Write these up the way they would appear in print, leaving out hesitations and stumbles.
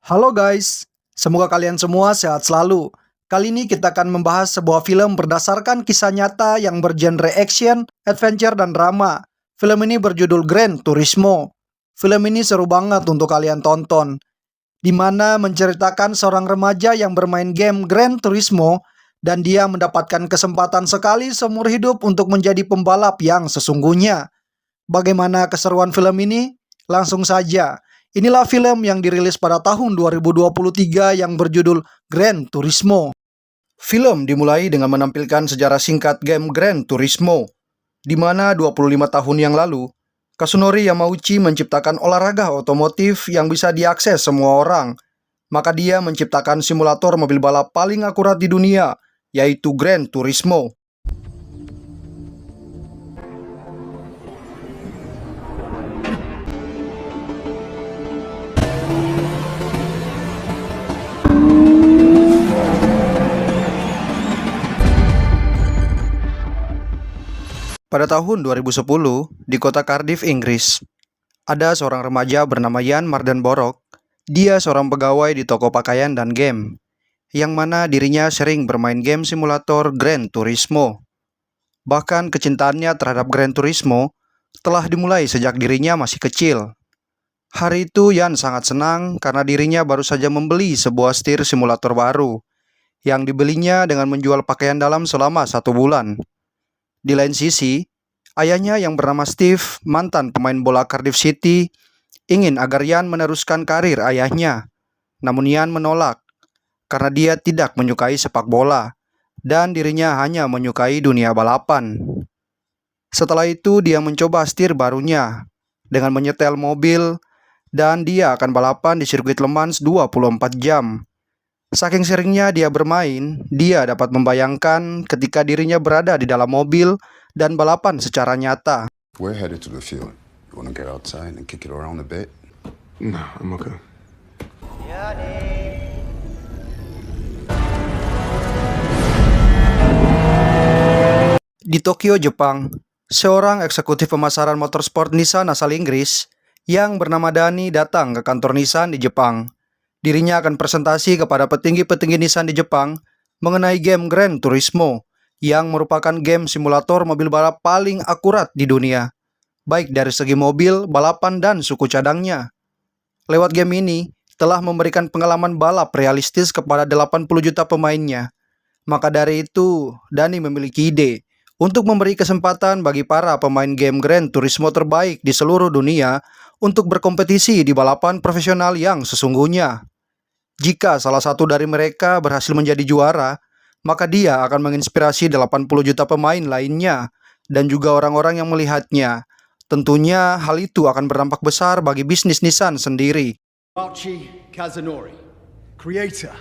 Halo guys, semoga kalian semua sehat selalu. Kali ini kita akan membahas sebuah film berdasarkan kisah nyata yang bergenre action, adventure, dan drama. Film ini berjudul Gran Turismo. Film ini seru banget untuk kalian tonton, di mana menceritakan seorang remaja yang bermain game Gran Turismo dan dia mendapatkan kesempatan sekali seumur hidup untuk menjadi pembalap yang sesungguhnya. Bagaimana keseruan film ini? Langsung saja. Inilah film yang dirilis pada tahun 2023 yang berjudul Gran Turismo. Film dimulai dengan menampilkan sejarah singkat game Gran Turismo, di mana 25 tahun yang lalu, Kazunori Yamauchi menciptakan olahraga otomotif yang bisa diakses semua orang. Maka dia menciptakan simulator mobil balap paling akurat di dunia, yaitu Gran Turismo. Pada tahun 2010, di kota Cardiff, Inggris, ada seorang remaja bernama Jan Mardenborough. Dia seorang pegawai di toko pakaian dan game, yang mana dirinya sering bermain game simulator Gran Turismo. Bahkan kecintaannya terhadap Gran Turismo telah dimulai sejak dirinya masih kecil. Hari itu Jan sangat senang karena dirinya baru saja membeli sebuah setir simulator baru, yang dibelinya dengan menjual pakaian dalam selama 1 bulan. Di lain sisi, ayahnya yang bernama Steve, mantan pemain bola Cardiff City, ingin agar Jan meneruskan karir ayahnya. Namun Jan menolak, karena dia tidak menyukai sepak bola, dan dirinya hanya menyukai dunia balapan. Setelah itu dia mencoba setir barunya, dengan menyetel mobil, dan dia akan balapan di sirkuit Le Mans 24 jam. Saking seringnya dia bermain, dia dapat membayangkan ketika dirinya berada di dalam mobil dan balapan secara nyata. We're headed to the field. You want to get outside and kick it around a bit? No, I'm okay. Di Tokyo, Jepang, seorang eksekutif pemasaran motorsport Nissan asal Inggris yang bernama Dani datang ke kantor Nissan di Jepang. Dirinya akan presentasi kepada petinggi-petinggi Nissan di Jepang mengenai game Gran Turismo, yang merupakan game simulator mobil balap paling akurat di dunia, baik dari segi mobil, balapan, dan suku cadangnya. Lewat game ini, telah memberikan pengalaman balap realistis kepada 80 juta pemainnya. Maka dari itu, Dani memiliki ide untuk memberi kesempatan bagi para pemain game Gran Turismo terbaik di seluruh dunia untuk berkompetisi di balapan profesional yang sesungguhnya. Jika salah satu dari mereka berhasil menjadi juara, maka dia akan menginspirasi 80 juta pemain lainnya dan juga orang-orang yang melihatnya. Tentunya hal itu akan berdampak besar bagi bisnis Nissan sendiri. Archie Kazunori, creator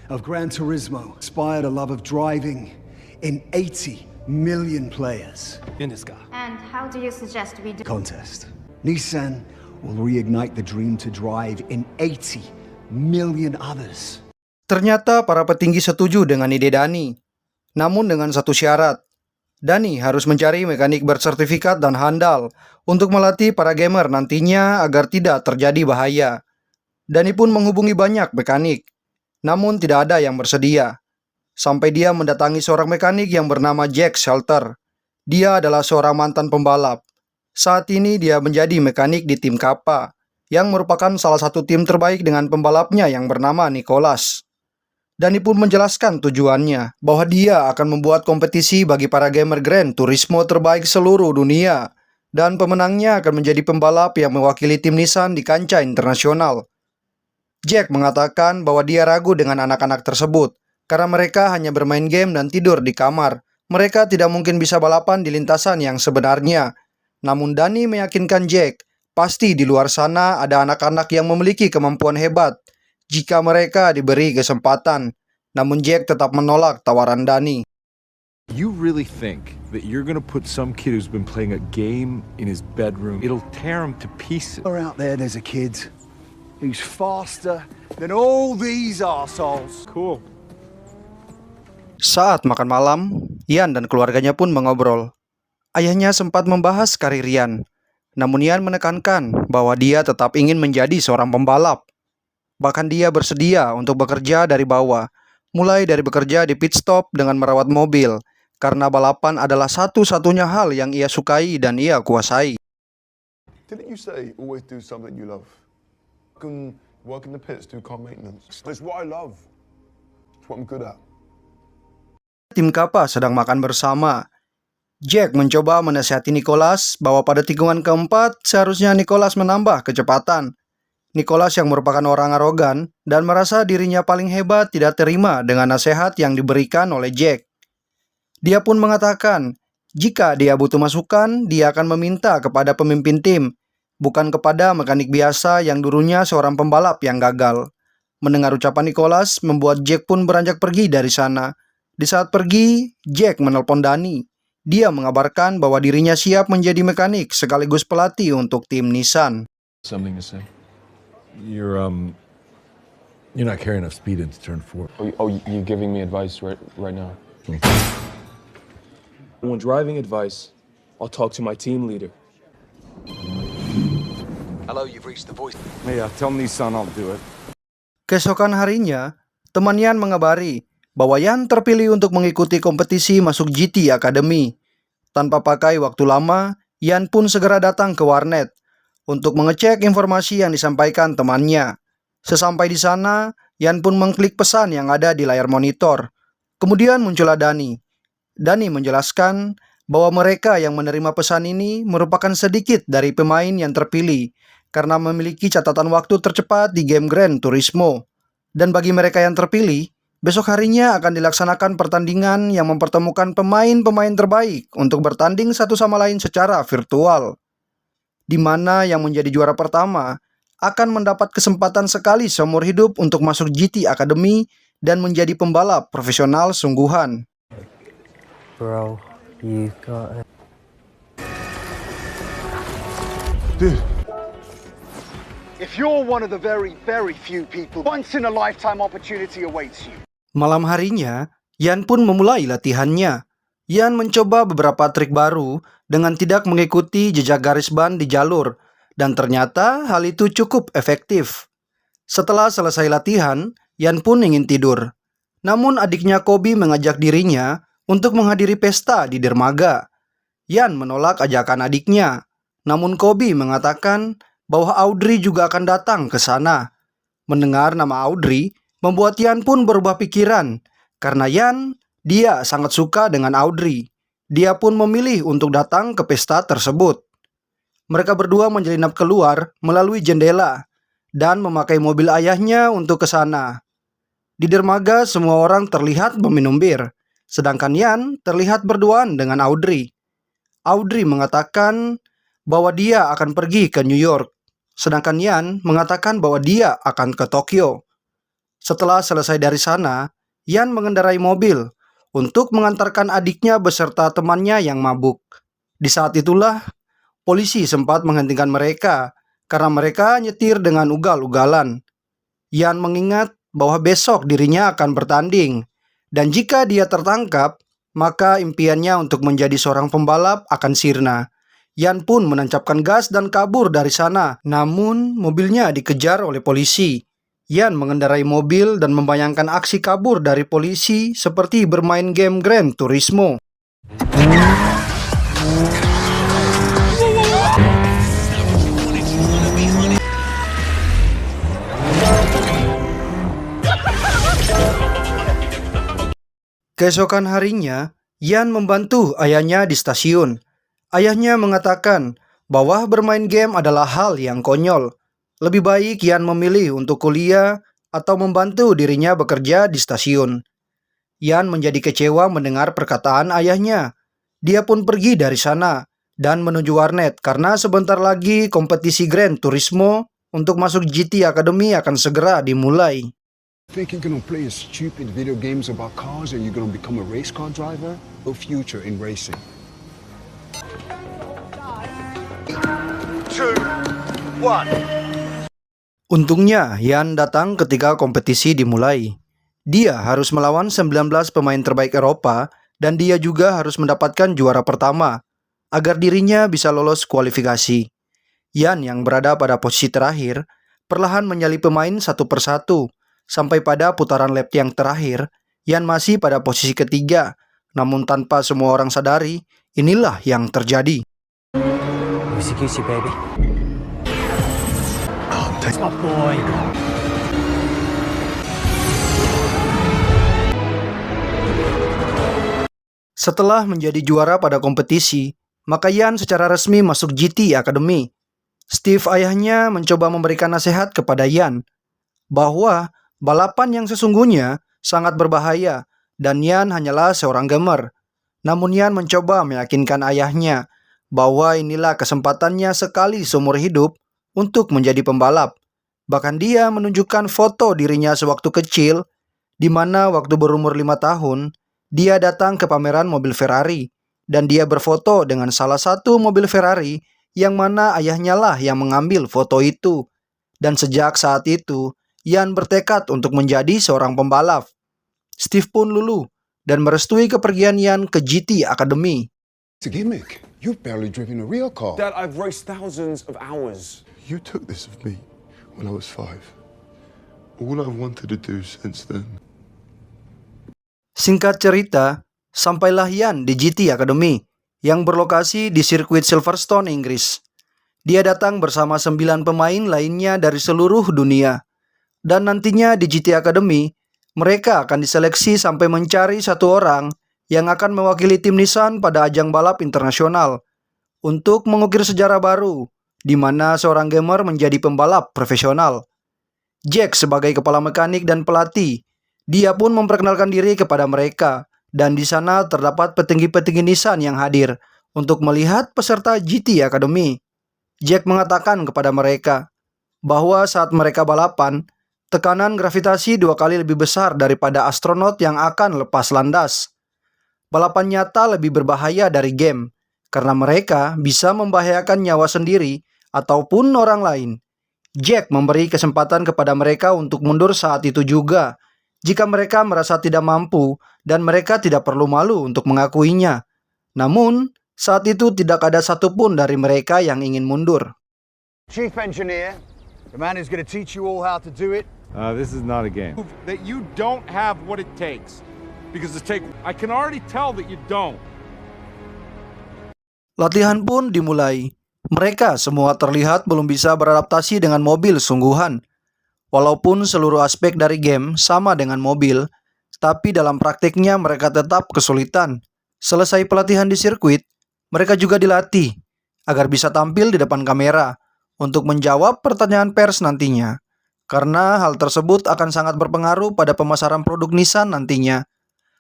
of Gran Turismo, inspired a love of driving in 80 million players. In this guy. And how do you suggest we do? Contest. Nissan will reignite the dream to drive in 80 million others. Ternyata para petinggi setuju dengan ide Dani. Namun dengan satu syarat. Dani harus mencari mekanik bersertifikat dan handal untuk melatih para gamer nantinya agar tidak terjadi bahaya. Dani pun menghubungi banyak mekanik, namun tidak ada yang bersedia. Sampai dia mendatangi seorang mekanik yang bernama Jack Shelter. Dia adalah seorang mantan pembalap. Saat ini dia menjadi mekanik di tim Kappa, yang merupakan salah satu tim terbaik dengan pembalapnya yang bernama Nicholas. Dani pun menjelaskan tujuannya, bahwa dia akan membuat kompetisi bagi para gamer Gran Turismo terbaik seluruh dunia, dan pemenangnya akan menjadi pembalap yang mewakili tim Nissan di kancah internasional. Jack mengatakan bahwa dia ragu dengan anak-anak tersebut, karena mereka hanya bermain game dan tidur di kamar. Mereka tidak mungkin bisa balapan di lintasan yang sebenarnya. Namun Dani meyakinkan Jack, pasti di luar sana ada anak-anak yang memiliki kemampuan hebat jika mereka diberi kesempatan. Namun Jack tetap menolak tawaran Dani. You really think that you're gonna put some kid who's been playing a game in his bedroom, it'll tear him to pieces? Or out there's a kid who's faster than all these arseholes. Cool. Saat makan malam, Ian dan keluarganya pun mengobrol. Ayahnya sempat membahas karir Ian, namun Ian menekankan bahwa dia tetap ingin menjadi seorang pembalap. Bahkan dia bersedia untuk bekerja dari bawah, mulai dari bekerja di pit stop dengan merawat mobil, karena balapan adalah satu-satunya hal yang ia sukai dan ia kuasai. Didn't you say always do something you love? I can work in the pits, do car maintenance. It's what I love. It's what I'm good at. Tim Kappa sedang makan bersama. Jack mencoba menasihati Nicholas bahwa pada tikungan keempat seharusnya Nicholas menambah kecepatan. Nicholas yang merupakan orang arogan dan merasa dirinya paling hebat tidak terima dengan nasihat yang diberikan oleh Jack. Dia pun mengatakan, jika dia butuh masukan, dia akan meminta kepada pemimpin tim, bukan kepada mekanik biasa yang dulunya seorang pembalap yang gagal. Mendengar ucapan Nicholas membuat Jack pun beranjak pergi dari sana. Di saat pergi, Jack menelpon Danny. Dia mengabarkan bahwa dirinya siap menjadi mekanik sekaligus pelatih untuk tim Nissan. Something to say. You're not carrying enough speed into turn 4. You're giving me advice right now. When driving advice, I'll talk to my team leader. Hello, you've reached the voice. Yeah, tell Nissan I'll do it. Keesokan harinya, teman Yan mengabari bahwa Yan terpilih untuk mengikuti kompetisi masuk GT Academy. Tanpa pakai waktu lama, Yan pun segera datang ke warnet untuk mengecek informasi yang disampaikan temannya. Sesampai di sana, Yan pun mengklik pesan yang ada di layar monitor. Kemudian muncullah Danny. Danny menjelaskan bahwa mereka yang menerima pesan ini merupakan sedikit dari pemain yang terpilih karena memiliki catatan waktu tercepat di game Gran Turismo. Dan bagi mereka yang terpilih, besok harinya akan dilaksanakan pertandingan yang mempertemukan pemain-pemain terbaik untuk bertanding satu sama lain secara virtual, di mana yang menjadi juara pertama akan mendapat kesempatan sekali seumur hidup untuk masuk GT Academy dan menjadi pembalap profesional sungguhan. Bro, you got it. Dude, If you're one of the very, very few people, once-in-a-lifetime opportunity awaits you. Malam harinya, Yan pun memulai latihannya. Yan mencoba beberapa trik baru dengan tidak mengikuti jejak garis ban di jalur, dan ternyata hal itu cukup efektif. Setelah selesai latihan, Yan pun ingin tidur. Namun adiknya Kobe mengajak dirinya untuk menghadiri pesta di dermaga. Yan menolak ajakan adiknya, namun Kobe mengatakan bahwa Audrey juga akan datang ke sana. Mendengar nama Audrey membuat Yan pun berubah pikiran, karena dia sangat suka dengan Audrey. Dia pun memilih untuk datang ke pesta tersebut. Mereka berdua menyelinap keluar melalui jendela dan memakai mobil ayahnya untuk ke sana. Di dermaga semua orang terlihat meminum bir, sedangkan Yan terlihat berduaan dengan Audrey. Audrey mengatakan bahwa dia akan pergi ke New York, sedangkan Yan mengatakan bahwa dia akan ke Tokyo. Setelah selesai dari sana, Yan mengendarai mobil untuk mengantarkan adiknya beserta temannya yang mabuk. Di saat itulah, polisi sempat menghentikan mereka karena mereka nyetir dengan ugal-ugalan. Yan mengingat bahwa besok dirinya akan bertanding, dan jika dia tertangkap, maka impiannya untuk menjadi seorang pembalap akan sirna. Yan pun menancapkan gas dan kabur dari sana, namun mobilnya dikejar oleh polisi. Yan mengendarai mobil dan membayangkan aksi kabur dari polisi seperti bermain game Gran Turismo. Keesokan harinya, Yan membantu ayahnya di stasiun. Ayahnya mengatakan bahwa bermain game adalah hal yang konyol. Lebih baik Yan memilih untuk kuliah atau membantu dirinya bekerja di stasiun. Yan menjadi kecewa mendengar perkataan ayahnya. Dia pun pergi dari sana dan menuju warnet karena sebentar lagi kompetisi Gran Turismo untuk masuk GT Academy akan segera dimulai. Think you're gonna play stupid video games about cars and you're gonna become a race car driver? No future in racing. 2, 1. Untungnya, Yan datang ketika kompetisi dimulai. Dia harus melawan 19 pemain terbaik Eropa dan dia juga harus mendapatkan juara pertama agar dirinya bisa lolos kualifikasi. Yan yang berada pada posisi terakhir perlahan menyalip pemain satu persatu, sampai pada putaran lap yang terakhir, Yan masih pada posisi ketiga, namun tanpa semua orang sadari, inilah yang terjadi. Goosey goosey, baby. Oh, boy. Setelah menjadi juara pada kompetisi, maka Yan secara resmi masuk GT Academy. Steve ayahnya mencoba memberikan nasihat kepada Yan bahwa balapan yang sesungguhnya sangat berbahaya dan Yan hanyalah seorang gamer. Namun Yan mencoba meyakinkan ayahnya bahwa inilah kesempatannya sekali seumur hidup untuk menjadi pembalap. Bahkan dia menunjukkan foto dirinya sewaktu kecil, di mana waktu berumur 5 tahun, dia datang ke pameran mobil Ferrari, dan dia berfoto dengan salah satu mobil Ferrari yang mana ayahnya lah yang mengambil foto itu. Dan sejak saat itu, Yan bertekad untuk menjadi seorang pembalap. Steve pun luluh dan merestui kepergian Yan ke GT Academy. It's a gimmick. You've barely driven a real car. Dad, I've raced thousands of hours. You took this of me when I was 5. All I've wanted to do since then. Singkat cerita, sampailah Yan di GT Academy yang berlokasi di sirkuit Silverstone, Inggris. Dia datang bersama 9 pemain lainnya dari seluruh dunia. Dan nantinya di GT Academy, mereka akan diseleksi sampai mencari satu orang yang akan mewakili tim Nissan pada ajang balap internasional untuk mengukir sejarah baru, di mana seorang gamer menjadi pembalap profesional. Jack sebagai kepala mekanik dan pelatih, dia pun memperkenalkan diri kepada mereka, dan di sana terdapat petinggi-petinggi Nissan yang hadir untuk melihat peserta GT Academy. Jack mengatakan kepada mereka bahwa saat mereka balapan, tekanan gravitasi 2 kali lebih besar daripada astronot yang akan lepas landas. Balapan nyata lebih berbahaya dari game, karena mereka bisa membahayakan nyawa sendiri ataupun orang lain. Jack memberi kesempatan kepada mereka untuk mundur saat itu juga, jika mereka merasa tidak mampu dan mereka tidak perlu malu untuk mengakuinya. Namun, saat itu tidak ada satupun dari mereka yang ingin mundur. Chief engineer, the man who's going to teach you all how to do it. This is not a game. That you don't have what it takes. Because I can already tell that you don't. Latihan pun dimulai. Mereka semua terlihat belum bisa beradaptasi dengan mobil sungguhan. Walaupun seluruh aspek dari game sama dengan mobil, tapi dalam praktiknya mereka tetap kesulitan. Selesai pelatihan di sirkuit, mereka juga dilatih agar bisa tampil di depan kamera untuk menjawab pertanyaan pers nantinya. Karena hal tersebut akan sangat berpengaruh pada pemasaran produk Nissan nantinya.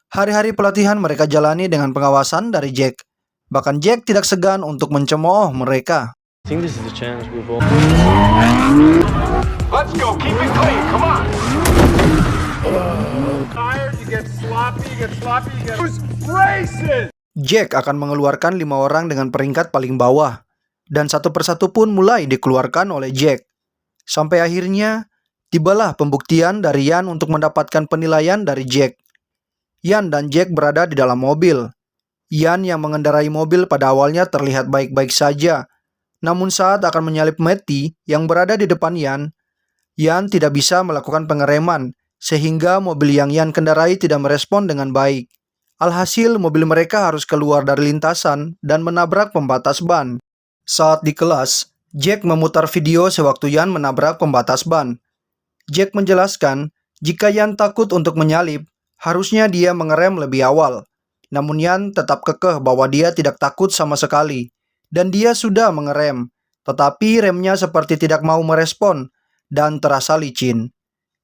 Hari-hari pelatihan mereka jalani dengan pengawasan dari Jack. Bahkan Jack tidak segan untuk mencemooh mereka. I think this is the chance we've all... Let's go, keep it clean, come on! Tired, you get sloppy, you get... Who's racing? Jack akan mengeluarkan 5 orang dengan peringkat paling bawah. Dan satu persatu pun mulai dikeluarkan oleh Jack. Sampai akhirnya, tibalah pembuktian dari Yan untuk mendapatkan penilaian dari Jack. Yan dan Jack berada di dalam mobil. Yan yang mengendarai mobil pada awalnya terlihat baik-baik saja. Namun saat akan menyalip Matty yang berada di depan Yan tidak bisa melakukan pengereman, sehingga mobil yang Yan kendarai tidak merespon dengan baik. Alhasil mobil mereka harus keluar dari lintasan dan menabrak pembatas ban. Saat di kelas, Jack memutar video sewaktu Yan menabrak pembatas ban. Jack menjelaskan, jika Yan takut untuk menyalip, harusnya dia mengerem lebih awal. Namun Yan tetap kekeh bahwa dia tidak takut sama sekali. Dan dia sudah mengerem, tetapi remnya seperti tidak mau merespon dan terasa licin.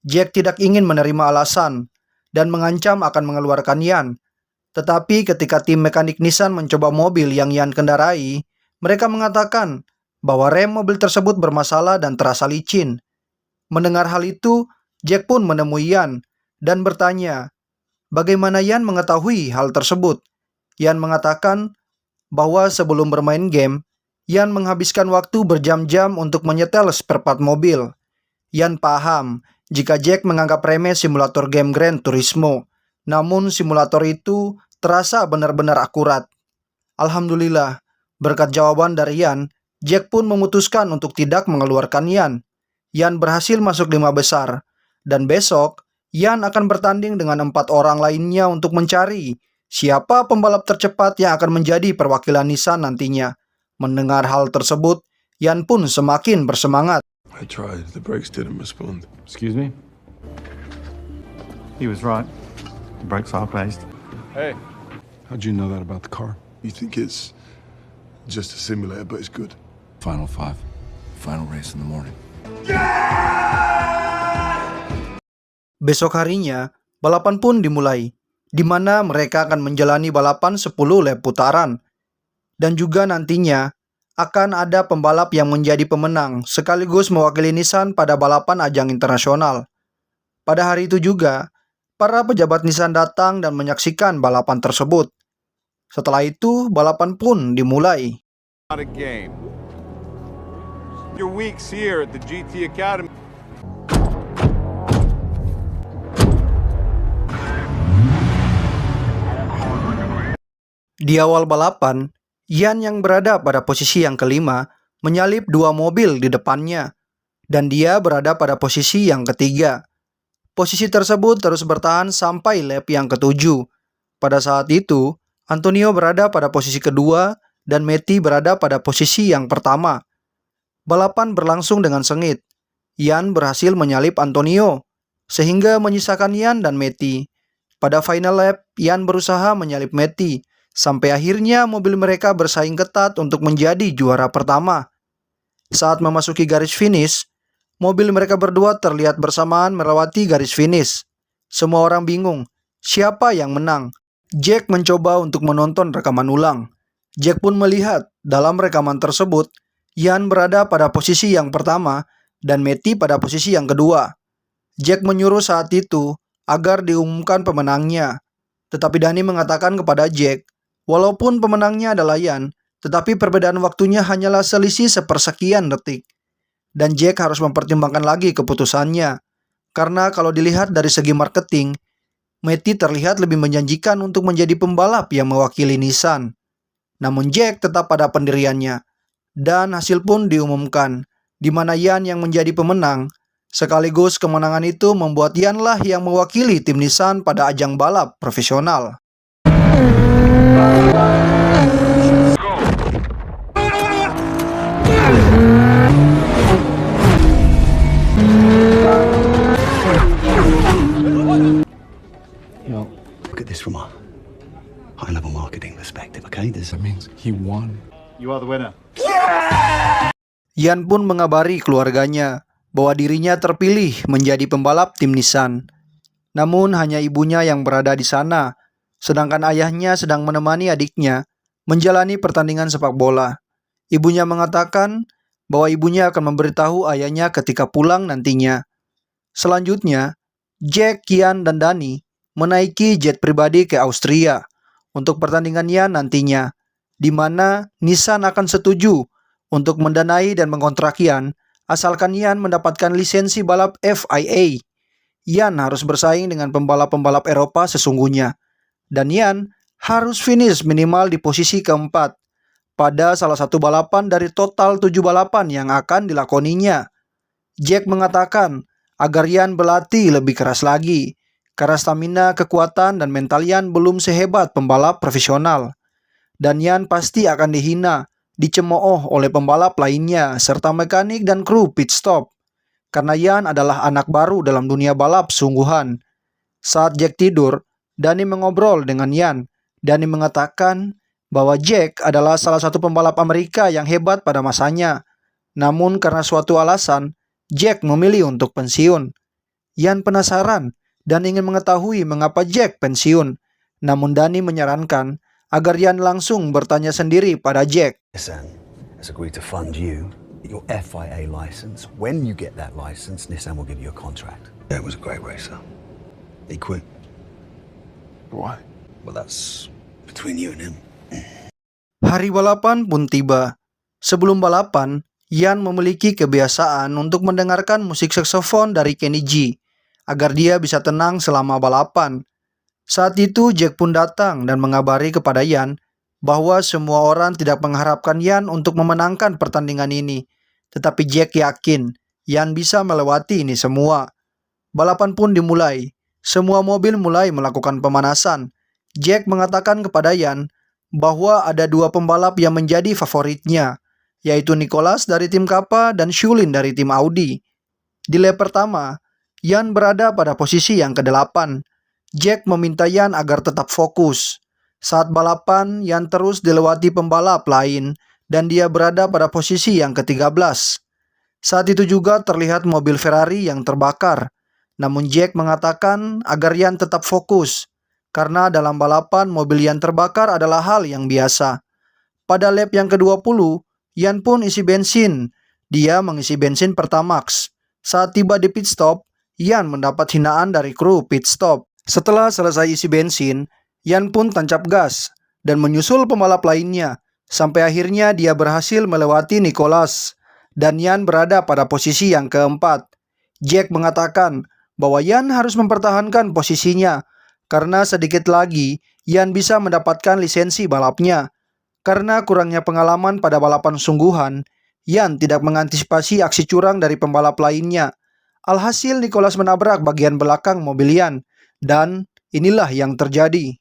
Jack tidak ingin menerima alasan dan mengancam akan mengeluarkan Yan. Tetapi ketika tim mekanik Nissan mencoba mobil yang Yan kendarai, mereka mengatakan bahwa rem mobil tersebut bermasalah dan terasa licin. Mendengar hal itu, Jack pun menemui Yan dan bertanya, bagaimana Yan mengetahui hal tersebut? Yan mengatakan bahwa sebelum bermain game, Yan menghabiskan waktu berjam-jam untuk menyetel spare part mobil. Yan paham jika Jack menganggap remeh simulator game Gran Turismo, namun simulator itu terasa benar-benar akurat. Alhamdulillah, berkat jawaban dari Yan, Jack pun memutuskan untuk tidak mengeluarkan Yan. Yan berhasil masuk 5 besar, dan besok Yan akan bertanding dengan 4 orang lainnya untuk mencari siapa pembalap tercepat yang akan menjadi perwakilan Nissan nantinya. Mendengar hal tersebut, Yan pun semakin bersemangat. I tried. The brakes didn't respond. Excuse me? He was right. The brakes are placed. Hey, How'd you know that about the car? You think it's just a simulator, but it's good. Final 5. Final race in the morning. Besok harinya, balapan pun dimulai, di mana mereka akan menjalani balapan 10 lap putaran. Dan juga nantinya akan ada pembalap yang menjadi pemenang sekaligus mewakili Nissan pada balapan ajang internasional. Pada hari itu juga, para pejabat Nissan datang dan menyaksikan balapan tersebut. Setelah itu, balapan pun dimulai. not a game. Your weeks here at the GT Academy. Di awal balapan, Yan yang berada pada posisi yang kelima menyalip 2 mobil di depannya, dan dia berada pada posisi yang ketiga. Posisi tersebut terus bertahan sampai lap yang ke-7. Pada saat itu, Antonio berada pada posisi kedua dan Matty berada pada posisi yang pertama. Balapan berlangsung dengan sengit. Yan berhasil menyalip Antonio, sehingga menyisakan Yan dan Matty. Pada final lap, Yan berusaha menyalip Matty, sampai akhirnya mobil mereka bersaing ketat untuk menjadi juara pertama. Saat memasuki garis finish, mobil mereka berdua terlihat bersamaan melewati garis finish. Semua orang bingung, siapa yang menang? Jack mencoba untuk menonton rekaman ulang. Jack pun melihat dalam rekaman tersebut, Yan berada pada posisi yang pertama dan Matty pada posisi yang kedua. Jack menyuruh saat itu agar diumumkan pemenangnya. Tetapi Danny mengatakan kepada Jack, walaupun pemenangnya adalah Yan, tetapi perbedaan waktunya hanyalah selisih sepersekian detik. Dan Jack harus mempertimbangkan lagi keputusannya. Karena kalau dilihat dari segi marketing, Matty terlihat lebih menjanjikan untuk menjadi pembalap yang mewakili Nissan. Namun Jack tetap pada pendiriannya. Dan hasil pun diumumkan, di mana Yan yang menjadi pemenang. Sekaligus kemenangan itu membuat Yan lah yang mewakili tim Nissan pada ajang balap profesional. Look at this from a high-level marketing perspective, okay? That means he won. You are the winner. Yan pun mengabari keluarganya bahwa dirinya terpilih menjadi pembalap tim Nissan. Namun hanya ibunya yang berada di sana, sedangkan ayahnya sedang menemani adiknya menjalani pertandingan sepak bola. Ibunya mengatakan bahwa ibunya akan memberitahu ayahnya ketika pulang nantinya. Selanjutnya, Jack, Yan, dan Danny menaiki jet pribadi ke Austria untuk pertandingan Yan nantinya, di mana Nissan akan setuju untuk mendanai dan mengontrak Yan asalkan Yan mendapatkan lisensi balap FIA. Yan harus bersaing dengan pembalap-pembalap Eropa sesungguhnya, dan Yan harus finish minimal di posisi keempat pada salah satu balapan dari total 7 balapan yang akan dilakoninya. Jack mengatakan agar Yan berlatih lebih keras lagi, karena stamina, kekuatan, dan mental Yan belum sehebat pembalap profesional. Dan Yan pasti akan dihina, dicemooh oleh pembalap lainnya, serta mekanik dan kru pit stop. Karena Yan adalah anak baru dalam dunia balap sungguhan. Saat Jack tidur, Danny mengobrol dengan Yan. Danny mengatakan bahwa Jack adalah salah satu pembalap Amerika yang hebat pada masanya. Namun karena suatu alasan, Jack memilih untuk pensiun. Yan penasaran dan ingin mengetahui mengapa Jack pensiun. Namun Danny menyarankan agar Yan langsung bertanya sendiri pada Jack. Nissan has agreed to fund you your FIA license. When you get that license, Nissan will give you a contract. Yeah, it was a great racer. He quit. Why? Well, that's between you and him. Hari balapan pun tiba. Sebelum balapan, Yan memiliki kebiasaan untuk mendengarkan musik saksofon dari Kenny G agar dia bisa tenang selama balapan. Saat itu Jack pun datang dan mengabari kepada Yan bahwa semua orang tidak mengharapkan Yan untuk memenangkan pertandingan ini. Tetapi Jack yakin Yan bisa melewati ini semua. Balapan pun dimulai. Semua mobil mulai melakukan pemanasan. Jack mengatakan kepada Yan bahwa ada dua pembalap yang menjadi favoritnya, yaitu Nicholas dari tim Kappa dan Shulin dari tim Audi. Di lap pertama, Yan berada pada posisi yang ke-8. Jack meminta Yan agar tetap fokus. Saat balapan, Yan terus dilewati pembalap lain dan dia berada pada posisi yang ke-13. Saat itu juga terlihat mobil Ferrari yang terbakar. Namun Jack mengatakan agar Yan tetap fokus, karena dalam balapan mobil Yan terbakar adalah hal yang biasa. Pada lap yang ke-20, Yan pun isi bensin. Dia mengisi bensin Pertamax. Saat tiba di pit stop, Yan mendapat hinaan dari kru pit stop. Setelah selesai isi bensin, Yan pun tancap gas dan menyusul pembalap lainnya, sampai akhirnya dia berhasil melewati Nicholas, dan Yan berada pada posisi yang ke-4. Jack mengatakan bahwa Yan harus mempertahankan posisinya, karena sedikit lagi Yan bisa mendapatkan lisensi balapnya. Karena kurangnya pengalaman pada balapan sungguhan, Yan tidak mengantisipasi aksi curang dari pembalap lainnya. Alhasil Nicholas menabrak bagian belakang mobil Yan, dan inilah yang terjadi.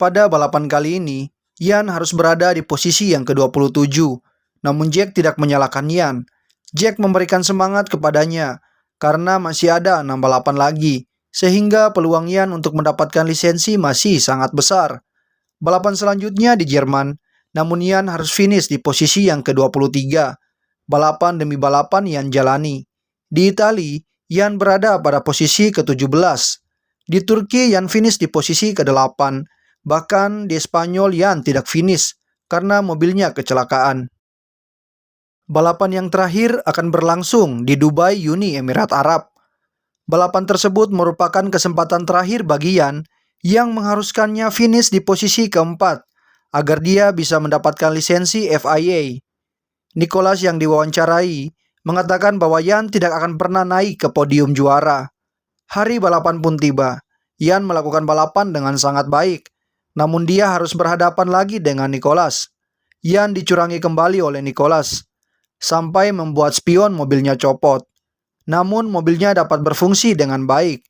Pada balapan kali ini, Yan harus berada di posisi yang ke-27. Namun Jack tidak menyalahkan Yan. Jack memberikan semangat kepadanya karena masih ada 6 balapan lagi, sehingga peluang Yan untuk mendapatkan lisensi masih sangat besar. Balapan selanjutnya di Jerman, namun Yan harus finish di posisi yang ke-23. Balapan demi balapan Yan jalani. Di Italia, Yan berada pada posisi ke-17. Di Turki, Yan finish di posisi ke-8. Bahkan di Spanyol, Yan tidak finish karena mobilnya kecelakaan. Balapan yang terakhir akan berlangsung di Dubai, Uni Emirat Arab. Balapan tersebut merupakan kesempatan terakhir bagi Yan yang mengharuskannya finish di posisi ke-4 agar dia bisa mendapatkan lisensi FIA. Nicholas yang diwawancarai mengatakan bahwa Yan tidak akan pernah naik ke podium juara. Hari balapan pun tiba. Yan melakukan balapan dengan sangat baik, namun dia harus berhadapan lagi dengan Nicholas. Yan dicurangi kembali oleh Nicholas, sampai membuat spion mobilnya copot. Namun mobilnya dapat berfungsi dengan baik.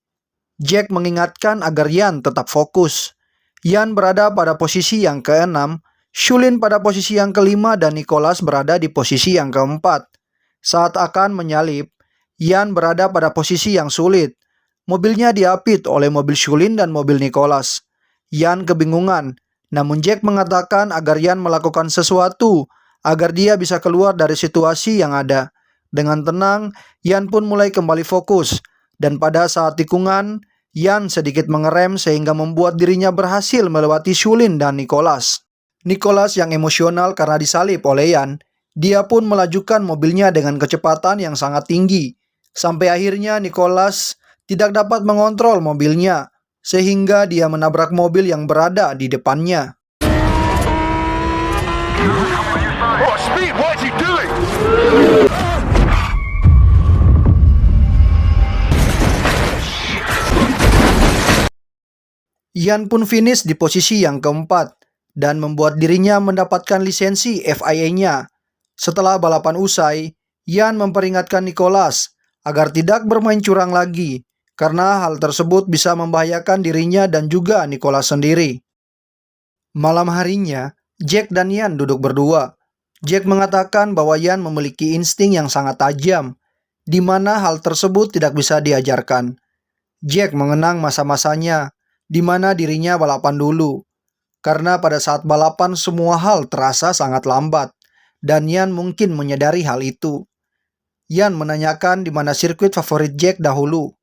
Jack mengingatkan agar Yan tetap fokus. Yan berada pada posisi yang ke-6, Shulin pada posisi yang ke-5 dan Nicholas berada di posisi yang ke-4. Saat akan menyalip, Yan berada pada posisi yang sulit. Mobilnya diapit oleh mobil Shulin dan mobil Nicholas. Yan kebingungan, namun Jack mengatakan agar Yan melakukan sesuatu agar dia bisa keluar dari situasi yang ada. Dengan tenang, Yan pun mulai kembali fokus, dan pada saat tikungan, Yan sedikit mengerem sehingga membuat dirinya berhasil melewati Shulin dan Nicholas. Nicholas yang emosional karena disalip oleh Yan, dia pun melajukan mobilnya dengan kecepatan yang sangat tinggi. Sampai akhirnya Nicholas tidak dapat mengontrol mobilnya, sehingga dia menabrak mobil yang berada di depannya. Oh, Speed, what is he doing? Yan pun finish di posisi yang ke-4 dan membuat dirinya mendapatkan lisensi FIA-nya. Setelah balapan usai, Yan memperingatkan Nicholas agar tidak bermain curang lagi, karena hal tersebut bisa membahayakan dirinya dan juga Nicholas sendiri. Malam harinya, Jack dan Yan duduk berdua. Jack mengatakan bahwa Yan memiliki insting yang sangat tajam, di mana hal tersebut tidak bisa diajarkan. Jack mengenang masa-masanya, di mana dirinya balapan dulu. Karena pada saat balapan semua hal terasa sangat lambat, dan Yan mungkin menyadari hal itu. Yan menanyakan di mana sirkuit favorit Jack dahulu.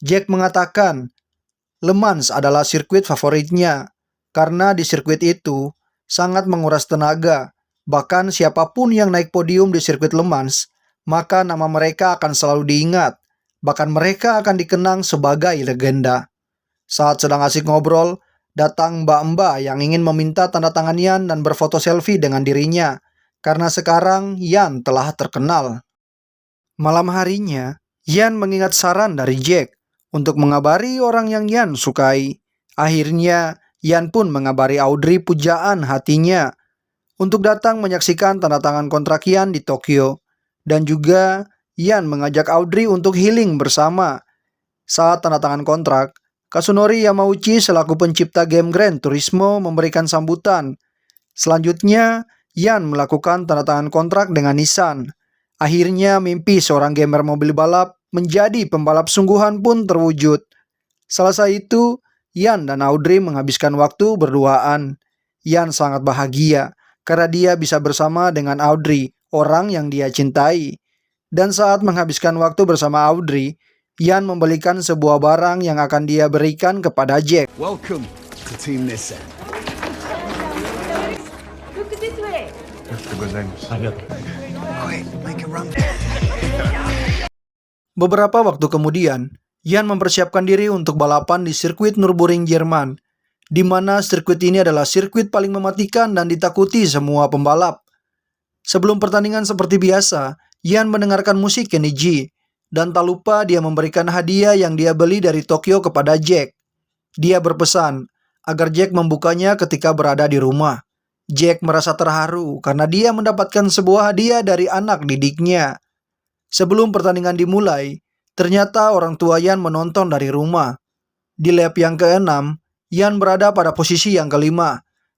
Jack mengatakan, Le Mans adalah sirkuit favoritnya, karena di sirkuit itu sangat menguras tenaga. Bahkan siapapun yang naik podium di sirkuit Le Mans, maka nama mereka akan selalu diingat. Bahkan mereka akan dikenang sebagai legenda. Saat sedang asik ngobrol, datang mbak-mbak yang ingin meminta tanda tangan Yan dan berfoto selfie dengan dirinya, karena sekarang Yan telah terkenal. Malam harinya, Yan mengingat saran dari Jack untuk mengabari orang yang Yan sukai. Akhirnya, Yan pun mengabari Audrey pujaan hatinya untuk datang menyaksikan tanda tangan kontrak Yan di Tokyo. Dan juga, Yan mengajak Audrey untuk healing bersama. Saat tanda tangan kontrak, Kazunori Yamauchi selaku pencipta game Gran Turismo memberikan sambutan. Selanjutnya, Yan melakukan tanda tangan kontrak dengan Nissan. Akhirnya mimpi seorang gamer mobil balap menjadi pembalap sungguhan pun terwujud. Selesai itu, Yan dan Audrey menghabiskan waktu berduaan. Yan sangat bahagia karena dia bisa bersama dengan Audrey, orang yang dia cintai. Dan saat menghabiskan waktu bersama Audrey, Yan membelikan sebuah barang yang akan dia berikan kepada Jack. Welcome to Team Nissan. Look this way. Quick, make a run. Beberapa waktu kemudian, Yan mempersiapkan diri untuk balapan di sirkuit Nürburgring Jerman, di mana sirkuit ini adalah sirkuit paling mematikan dan ditakuti semua pembalap. Sebelum pertandingan seperti biasa, Yan mendengarkan musik Kenny G, dan tak lupa dia memberikan hadiah yang dia beli dari Tokyo kepada Jack. Dia berpesan agar Jack membukanya ketika berada di rumah. Jack merasa terharu karena dia mendapatkan sebuah hadiah dari anak didiknya. Sebelum pertandingan dimulai, ternyata orang tua Yan menonton dari rumah. Di lap yang ke-6, Yan berada pada posisi yang ke-5,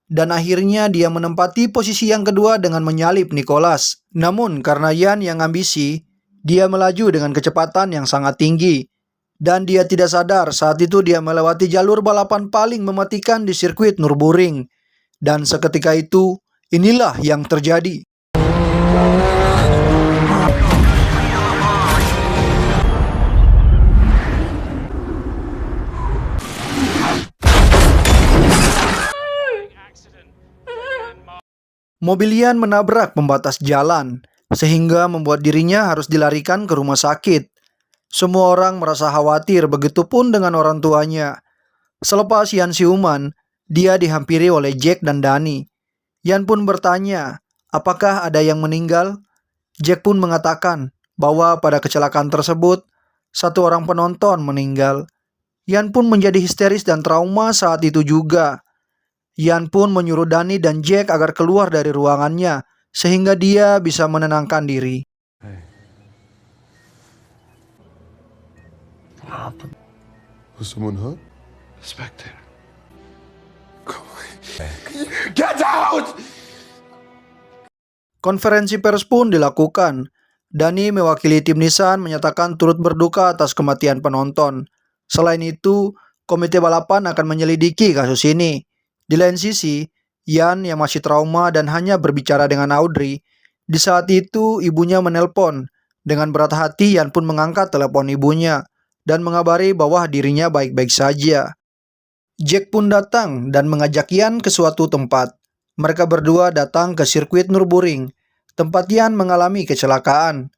dan akhirnya dia menempati posisi yang kedua dengan menyalip Nicholas. Namun karena Yan yang ambisi, dia melaju dengan kecepatan yang sangat tinggi, dan dia tidak sadar saat itu dia melewati jalur balapan paling mematikan di sirkuit Nürburgring. Dan seketika itu, inilah yang terjadi. Mobil Yan menabrak pembatas jalan, sehingga membuat dirinya harus dilarikan ke rumah sakit. Semua orang merasa khawatir, begitupun dengan orang tuanya. Selepas Yan siuman, dia dihampiri oleh Jack dan Danny. Yan pun bertanya, apakah ada yang meninggal? Jack pun mengatakan bahwa pada kecelakaan tersebut, satu orang penonton meninggal. Yan pun menjadi histeris dan trauma saat itu juga. Yan pun menyuruh Danny dan Jack agar keluar dari ruangannya, sehingga dia bisa menenangkan diri. Was someone hurt? Spectator. Get out! Konferensi pers pun dilakukan. Danny mewakili tim Nissan menyatakan turut berduka atas kematian penonton. Selain itu, komite balapan akan menyelidiki kasus ini. Di lain sisi, Yan yang masih trauma dan hanya berbicara dengan Audrey. Di saat itu, ibunya menelpon. Dengan berat hati, Yan pun mengangkat telepon ibunya dan mengabari bahwa dirinya baik-baik saja. Jack pun datang dan mengajak Yan ke suatu tempat. Mereka berdua datang ke sirkuit Nürburgring, tempat Yan mengalami kecelakaan.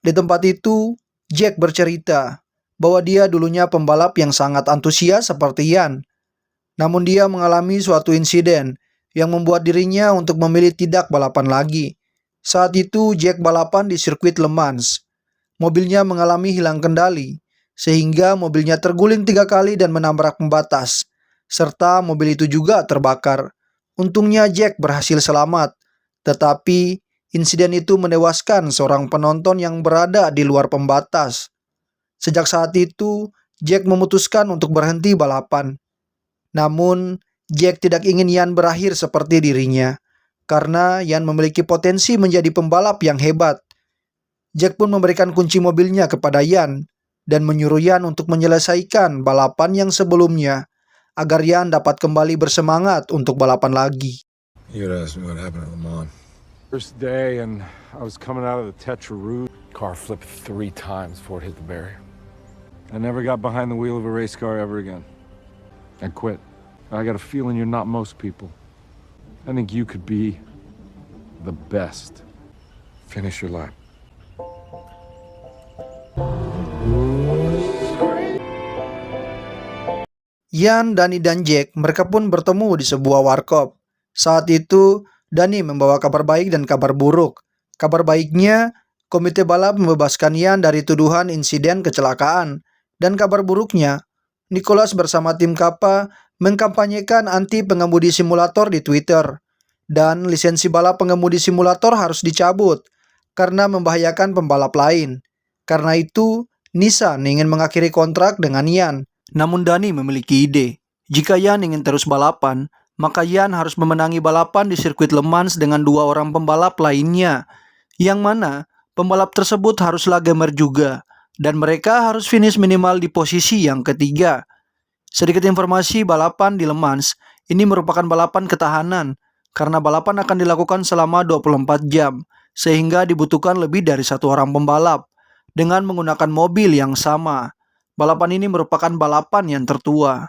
Di tempat itu, Jack bercerita bahwa dia dulunya pembalap yang sangat antusias seperti Yan. Namun dia mengalami suatu insiden yang membuat dirinya untuk memilih tidak balapan lagi. Saat itu Jack balapan di sirkuit Le Mans. Mobilnya mengalami hilang kendali, sehingga mobilnya terguling 3 kali dan menabrak pembatas, serta mobil itu juga terbakar. Untungnya Jack berhasil selamat, tetapi insiden itu menewaskan seorang penonton yang berada di luar pembatas. Sejak saat itu, Jack memutuskan untuk berhenti balapan. Namun, Jack tidak ingin Yan berakhir seperti dirinya, karena Yan memiliki potensi menjadi pembalap yang hebat. Jack pun memberikan kunci mobilnya kepada Yan, dan menyuruh Yan untuk menyelesaikan balapan yang sebelumnya, agar Yan dapat kembali bersemangat untuk balapan lagi. You gotta ask me what happened at Le Mans. First day, and I was coming out of the Tetra Rouge. Car flipped 3 times before it hit the barrier. I never got behind the wheel of a race car ever again. I quit. I got a feeling you're not most people. I think you could be the best. Finish your lap. Yan, Danny, dan Jack, mereka pun bertemu di sebuah warkop. Saat itu, Danny membawa kabar baik dan kabar buruk. Kabar baiknya, komite balap membebaskan Yan dari tuduhan insiden kecelakaan. Dan kabar buruknya, Nicholas bersama tim Kappa mengkampanyekan anti pengemudi simulator di Twitter. Dan lisensi balap pengemudi simulator harus dicabut karena membahayakan pembalap lain. Karena itu, Nissan ingin mengakhiri kontrak dengan Yan. Namun Dani memiliki ide. Jika Yan ingin terus balapan, maka Yan harus memenangi balapan di sirkuit Le Mans dengan 2 orang pembalap lainnya. Yang mana pembalap tersebut haruslah gamer juga. Dan mereka harus finish minimal di posisi yang ketiga. Sedikit informasi, balapan di Le Mans ini merupakan balapan ketahanan. Karena balapan akan dilakukan selama 24 jam. Sehingga dibutuhkan lebih dari 1 orang pembalap. Dengan menggunakan mobil yang sama. Balapan ini merupakan balapan yang tertua.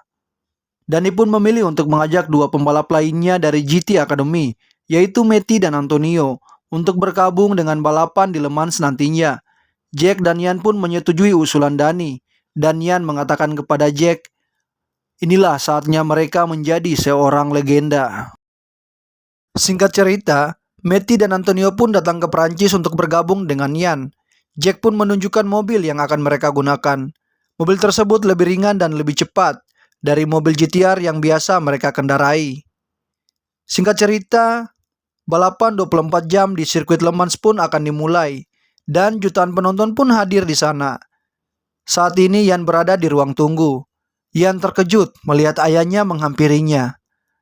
Dani pun memilih untuk mengajak 2 pembalap lainnya dari GT Academy, yaitu Matty dan Antonio, untuk bergabung dengan balapan di Le Mans nantinya. Jack dan Yan pun menyetujui usulan Dani, dan Yan mengatakan kepada Jack, inilah saatnya mereka menjadi seorang legenda. Singkat cerita, Matty dan Antonio pun datang ke Perancis untuk bergabung dengan Yan. Jack pun menunjukkan mobil yang akan mereka gunakan. Mobil tersebut lebih ringan dan lebih cepat dari mobil GTR yang biasa mereka kendarai. Singkat cerita, balapan 24 jam di sirkuit Le Mans pun akan dimulai dan jutaan penonton pun hadir di sana. Saat ini Yan berada di ruang tunggu. Yan terkejut melihat ayahnya menghampirinya.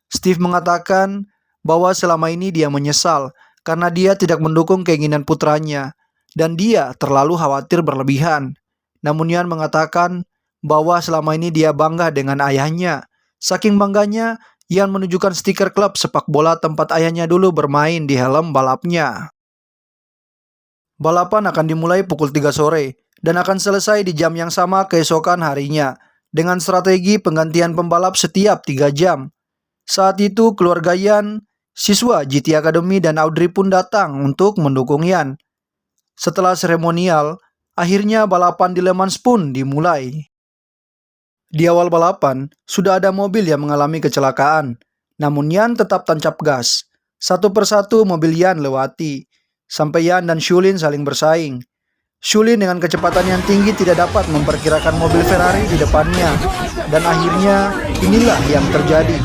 Steve mengatakan bahwa selama ini dia menyesal karena dia tidak mendukung keinginan putranya. Dan dia terlalu khawatir berlebihan. Namun Yan mengatakan bahwa selama ini dia bangga dengan ayahnya. Saking bangganya, Yan menunjukkan stiker klub sepak bola tempat ayahnya dulu bermain di helm balapnya. Balapan akan dimulai pukul 3 sore dan akan selesai di jam yang sama keesokan harinya dengan strategi penggantian pembalap setiap 3 jam. Saat itu keluarga Yan, siswa GT Academy dan Audrey pun datang untuk mendukung Yan. Setelah seremonial, akhirnya balapan di Le Mans pun dimulai. Di awal balapan, sudah ada mobil yang mengalami kecelakaan. Namun Yan tetap tancap gas. Satu persatu mobil Yan lewati. Sampai Yan dan Shulin saling bersaing. Shulin dengan kecepatan yang tinggi tidak dapat memperkirakan mobil Ferrari di depannya. Dan akhirnya, inilah yang terjadi.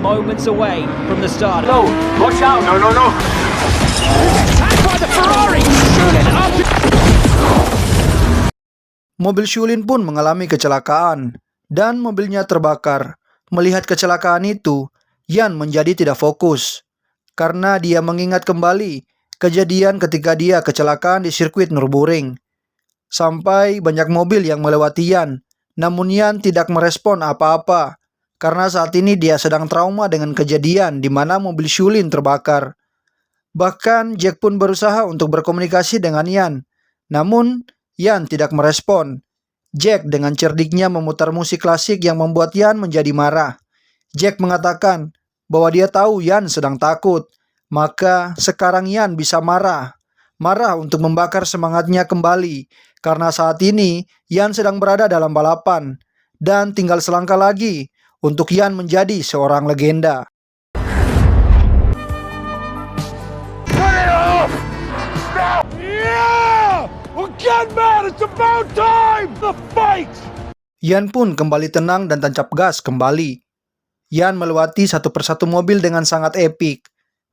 Moments away from the start. No, watch out! No. Mobil Shulin pun mengalami kecelakaan dan mobilnya terbakar. Melihat kecelakaan itu, Yan menjadi tidak fokus karena dia mengingat kembali kejadian ketika dia kecelakaan di sirkuit Nürburgring. Sampai banyak mobil yang melewati Yan, namun Yan tidak merespon apa-apa karena saat ini dia sedang trauma dengan kejadian di mana mobil Shulin terbakar. Bahkan Jack pun berusaha untuk berkomunikasi dengan Yan. Namun, Yan tidak merespon. Jack dengan cerdiknya memutar musik klasik yang membuat Yan menjadi marah. Jack mengatakan bahwa dia tahu Yan sedang takut. Maka sekarang Yan bisa marah. Marah untuk membakar semangatnya kembali. Karena saat ini Yan sedang berada dalam balapan. Dan tinggal selangkah lagi untuk Yan menjadi seorang legenda. Yan pun kembali tenang dan tancap gas kembali. Yan melewati satu persatu mobil dengan sangat epik.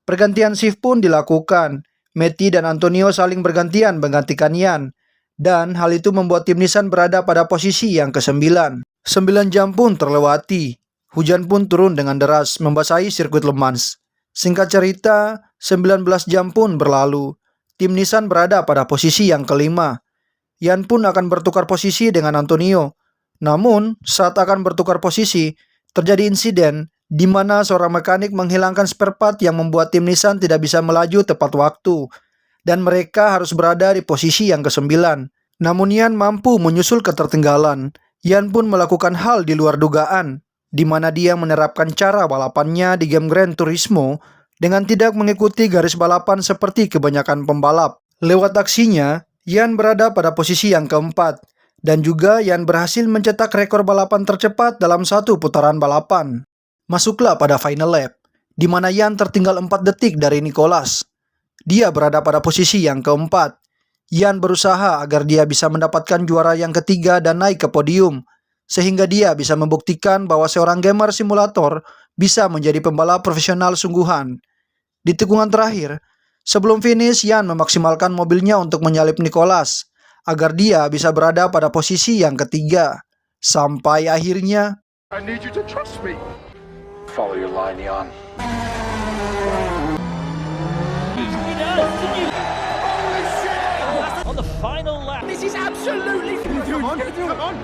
Pergantian shift pun dilakukan. Matty dan Antonio saling bergantian menggantikan Yan. Dan hal itu membuat tim Nissan berada pada posisi yang ke-9. 9 jam pun terlewati. Hujan pun turun dengan deras membasahi sirkuit Le Mans. Singkat cerita, 19 jam pun berlalu. Tim Nissan berada pada posisi yang ke-5. Yan pun akan bertukar posisi dengan Antonio. Namun, saat akan bertukar posisi, terjadi insiden di mana seorang mekanik menghilangkan spare part yang membuat tim Nissan tidak bisa melaju tepat waktu. Dan mereka harus berada di posisi yang ke-9. Namun Yan mampu menyusul ketertinggalan. Yan pun melakukan hal di luar dugaan, di mana dia menerapkan cara balapannya di game Gran Turismo dengan tidak mengikuti garis balapan seperti kebanyakan pembalap. Lewat aksinya, Yan berada pada posisi yang keempat, dan juga Yan berhasil mencetak rekor balapan tercepat dalam satu putaran balapan. Masuklah pada final lap, di mana Yan tertinggal 4 detik dari Nicholas. Dia berada pada posisi yang keempat. Yan berusaha agar dia bisa mendapatkan juara yang ketiga dan naik ke podium, sehingga dia bisa membuktikan bahwa seorang gamer simulator bisa menjadi pembalap profesional sungguhan. Di tikungan terakhir, sebelum finish, Yan memaksimalkan mobilnya untuk menyalip Nicholas, agar dia bisa berada pada posisi yang ketiga. Sampai akhirnya, I need you to trust me. Follow your line, Jan. On the final lap. This is absolutely... Come on, come on.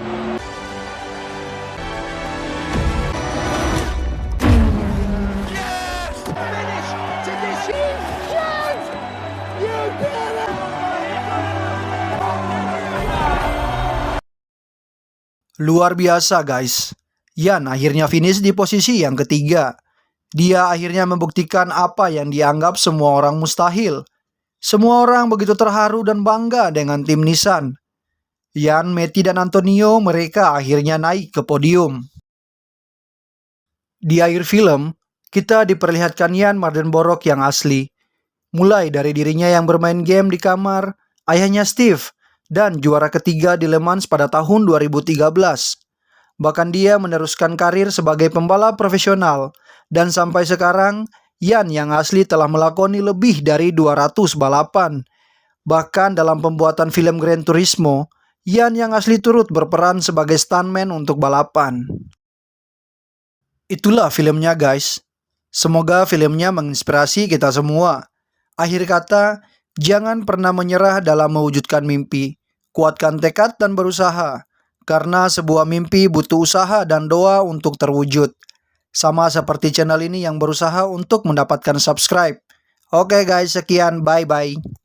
Yes! Finish to this. Yes! You did it! luar biasa guys. Yan akhirnya finish di posisi yang ketiga. Dia akhirnya membuktikan apa yang dianggap semua orang mustahil. Semua orang begitu terharu dan bangga dengan tim Nissan. Yan, Meti, dan Antonio mereka akhirnya naik ke podium. Di akhir film, kita diperlihatkan Jan Mardenborough yang asli. Mulai dari dirinya yang bermain game di kamar, ayahnya Steve, dan juara ketiga di Le Mans pada tahun 2013. Bahkan dia meneruskan karir sebagai pembalap profesional, dan sampai sekarang, Jan yang asli telah melakoni lebih dari 200 balapan. Bahkan dalam pembuatan film Gran Turismo, Jan yang asli turut berperan sebagai stuntman untuk balapan. Itulah filmnya guys. Semoga filmnya menginspirasi kita semua. Akhir kata, jangan pernah menyerah dalam mewujudkan mimpi. Kuatkan tekad dan berusaha. Karena sebuah mimpi butuh usaha dan doa untuk terwujud. Sama seperti channel ini yang berusaha untuk mendapatkan subscribe. Oke guys, sekian, bye-bye.